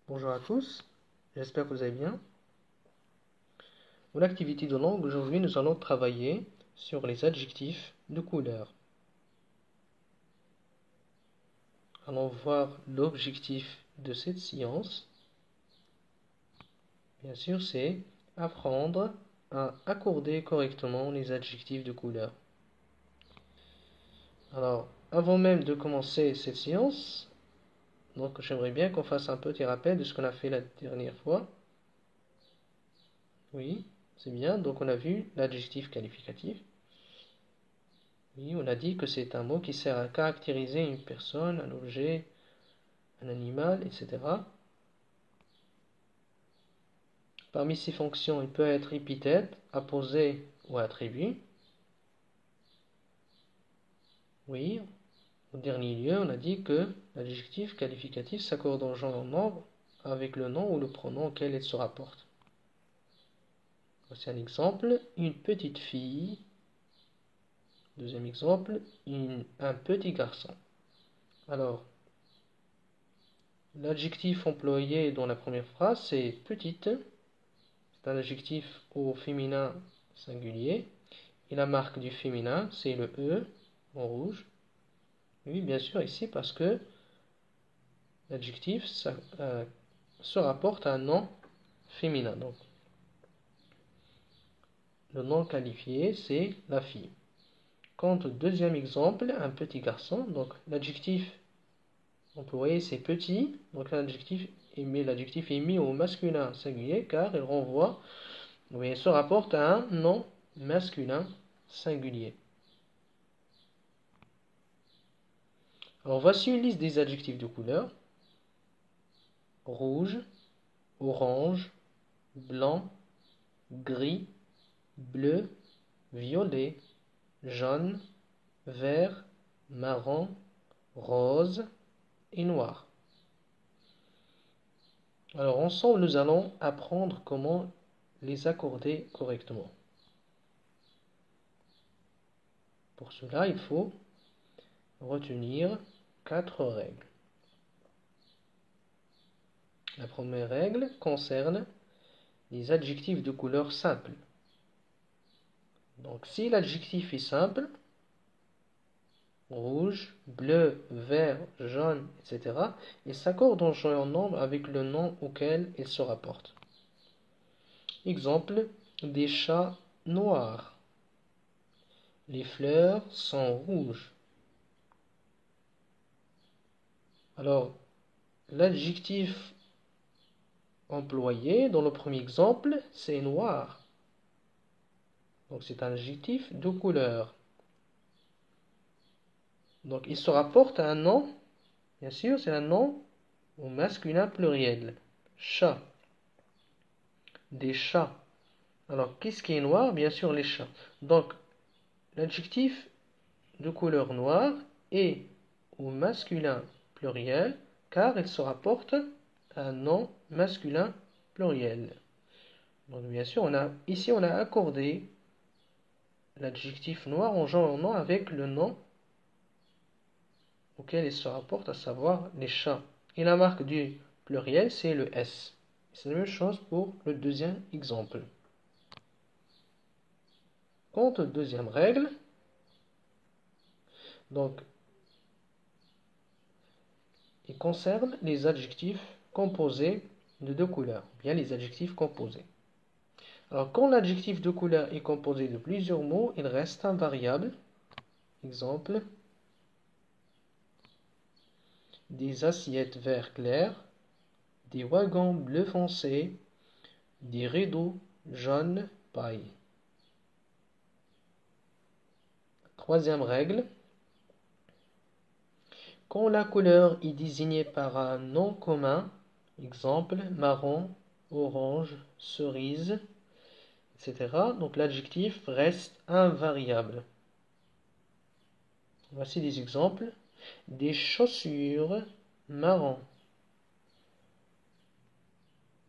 Bonjour à tous, j'espère que vous allez bien. Pour l'activité de langue, aujourd'hui nous allons travailler sur les adjectifs de couleur. Allons voir l'objectif de cette séance. Bien sûr, c'est apprendre à accorder correctement les adjectifs de couleur. Alors, avant même de commencer cette séance, donc j'aimerais bien qu'on fasse un petit rappel de ce qu'on a fait la dernière fois. Oui, c'est bien. Donc on a vu l'adjectif qualificatif. Oui, on a dit que c'est un mot qui sert à caractériser une personne, un objet, un animal, etc. Parmi ces fonctions, il peut être épithète, apposé ou attribut. Oui, au dernier lieu, on a dit que l'adjectif qualificatif s'accorde en genre et en nombre avec le nom ou le pronom auquel il se rapporte. Voici un exemple, une petite fille. Deuxième exemple, un petit garçon. Alors, l'adjectif employé dans la première phrase, c'est petite. C'est un adjectif au féminin singulier. Et la marque du féminin, c'est le E en rouge. Oui, bien sûr, ici, parce que l'adjectif se rapporte à un nom féminin. Donc, le nom qualifié, c'est la fille. Quant au deuxième exemple, un petit garçon, donc l'adjectif employé, c'est petit. Donc, l'adjectif est mis au masculin singulier car il renvoie, il se rapporte à un nom masculin singulier. Alors voici une liste des adjectifs de couleur. Rouge, orange, blanc, gris, bleu, violet, jaune, vert, marron, rose et noir. Alors ensemble, nous allons apprendre comment les accorder correctement. Pour cela, il faut retenir 4 règles. La première règle concerne les adjectifs de couleur simple. Donc si l'adjectif est simple, rouge, bleu, vert, jaune, etc., il s'accorde en genre et en nombre avec le nom auquel il se rapporte. Exemple, des chats noirs. Les fleurs sont rouges. Alors, l'adjectif employé dans le premier exemple, c'est noir. Donc c'est un adjectif de couleur. Donc il se rapporte à un nom, bien sûr, c'est un nom au masculin pluriel. Chat. Des chats. Alors qu'est-ce qui est noir? Bien sûr, les chats. Donc l'adjectif de couleur noire est au masculin pluriel car il se rapporte à un nom masculin pluriel. Donc bien sûr, ici on a accordé l'adjectif noir en genre et en nom avec le nom auquel il se rapporte, à savoir les chats. Et la marque du pluriel, c'est le S. C'est la même chose pour le deuxième exemple. Quant à la deuxième règle, donc, il concerne les adjectifs composés de deux couleurs, bien les adjectifs composés. Alors, quand l'adjectif de couleur est composé de plusieurs mots, il reste invariable. Exemple, des assiettes vert clair, des wagons bleu foncé, des rideaux jaune paille. Troisième règle, quand la couleur est désignée par un nom commun, exemple marron, orange, cerise, etc., donc l'adjectif reste invariable. Voici des exemples. Des chaussures marron.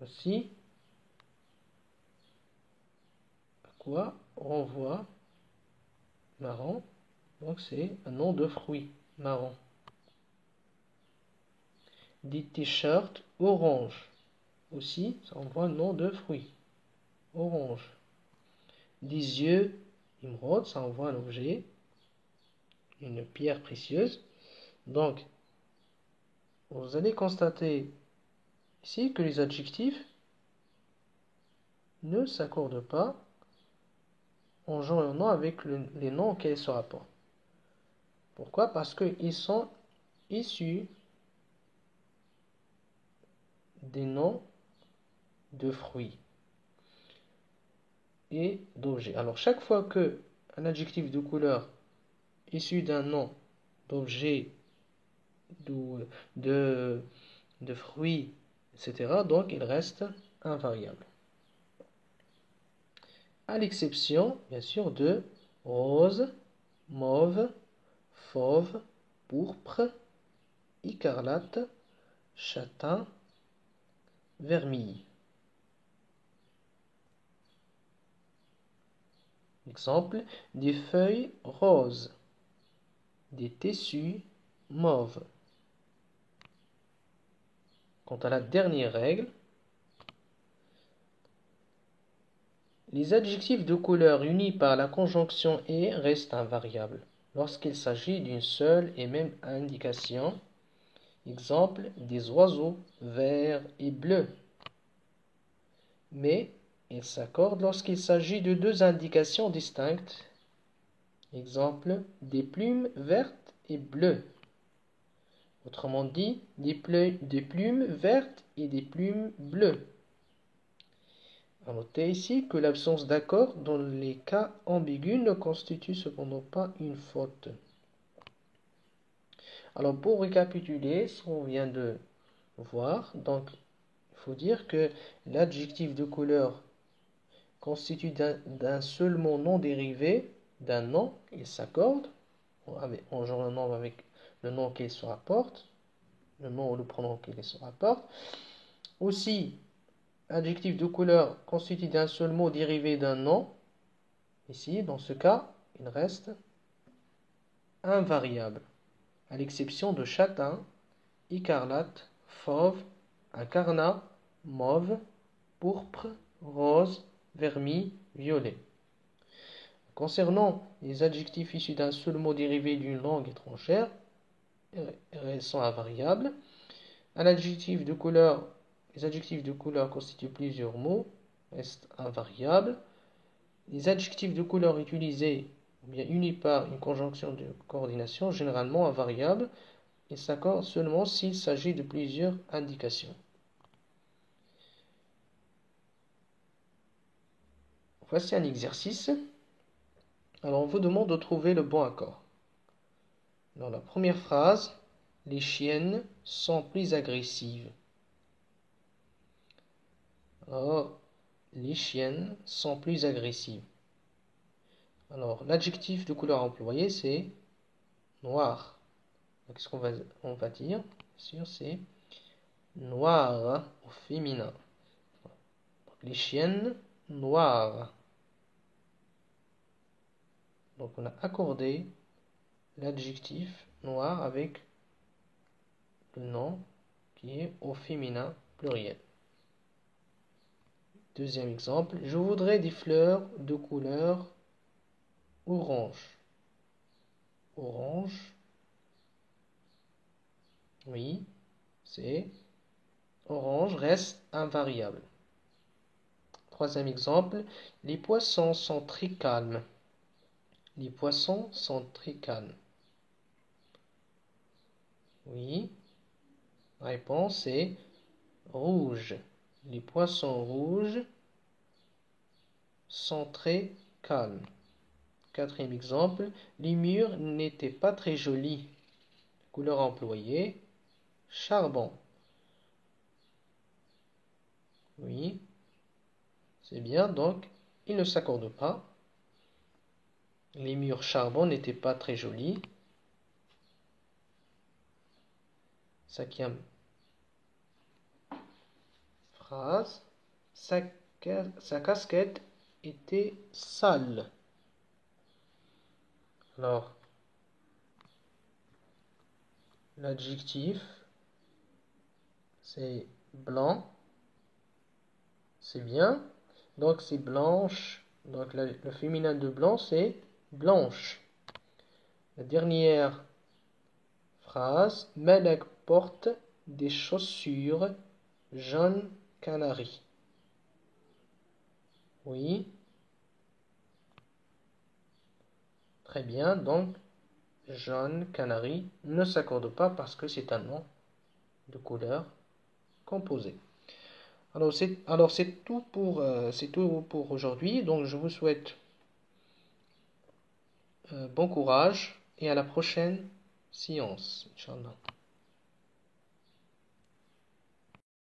Voici à quoi renvoie marron. Donc c'est un nom de fruit, marron. Des t-shirts orange. aussi, ça envoie un nom de fruit. Orange. Des yeux, émeraude, ça envoie un objet, une pierre précieuse. Donc, vous allez constater ici que les adjectifs ne s'accordent pas en genre et en nom avec les noms auxquels ils se rapportent. Pourquoi? Parce qu'ils sont issus des noms de fruits et d'objets. Alors, chaque fois que un adjectif de couleur issu d'un nom d'objet, de, de fruits, etc., donc il reste invariable. À l'exception, bien sûr, de rose, mauve, fauve, pourpre, écarlate, châtain, vermille. Exemple, des feuilles roses, des tissus mauves. Quant à la dernière règle, les adjectifs de couleur unis par la conjonction et restent invariables lorsqu'il s'agit d'une seule et même indication. Exemple, des oiseaux verts et bleus. Mais ils s'accordent lorsqu'il s'agit de deux indications distinctes. Exemple, des plumes vertes et bleues. Autrement dit, des plumes vertes et des plumes bleues. À noter ici que l'absence d'accord dans les cas ambigus ne constitue cependant pas une faute. Alors pour récapituler ce qu'on vient de voir, donc il faut dire que l'adjectif de couleur constitue d'un seul mot non dérivé d'un nom, il s'accorde en genre un nom avec le nom qu'il se rapporte, le nom ou le pronom qu'il se rapporte. Aussi, adjectif de couleur constitue d'un seul mot dérivé d'un nom. Ici, dans ce cas, il reste invariable, à l'exception de châtain, écarlate, fauve, incarnat, mauve, pourpre, rose, vermille, violet. Concernant les adjectifs issus d'un seul mot dérivé d'une langue étrangère, ils sont invariables. Les adjectifs de couleur constituent plusieurs mots, restent invariables. Les adjectifs de couleur utilisés ou bien unis par une conjonction de coordination, généralement invariables, ils s'accordent seulement s'il s'agit de plusieurs indications. Voici un exercice. Alors, on vous demande de trouver le bon accord. Dans la première phrase, les chiennes sont plus agressives. Alors, les chiennes sont plus agressives. Alors, l'adjectif de couleur employé, c'est noir. Qu'est-ce qu'on va dire? Bien sûr, c'est noir au féminin. Les chiennes noires. Donc, on a accordé l'adjectif noir avec le nom qui est au féminin pluriel. Deuxième exemple, je voudrais des fleurs de couleur orange. Orange. Oui, c'est orange reste invariable. Troisième exemple, les poissons sont très calmes. Les poissons sont très calmes. Oui, la réponse est rouge. Les poissons rouges sont très calmes. Quatrième exemple, les murs n'étaient pas très jolis. Couleur employée, charbon. Oui, c'est bien, donc ils ne s'accordent pas. Les murs charbon n'étaient pas très jolis. Cinquième phrase, sa casquette était sale. Alors, l'adjectif, c'est blanc. c'est bien. Donc c'est blanche. Donc le féminin de blanc, c'est blanche. La dernière phrase. Malek porte des chaussures jaune canari. Oui. Très bien. Donc, jaune canari ne s'accorde pas parce que c'est un nom de couleur composé. Alors c'est tout pour aujourd'hui. Donc je vous souhaite bon courage et à la prochaine séance, Inch'Allah.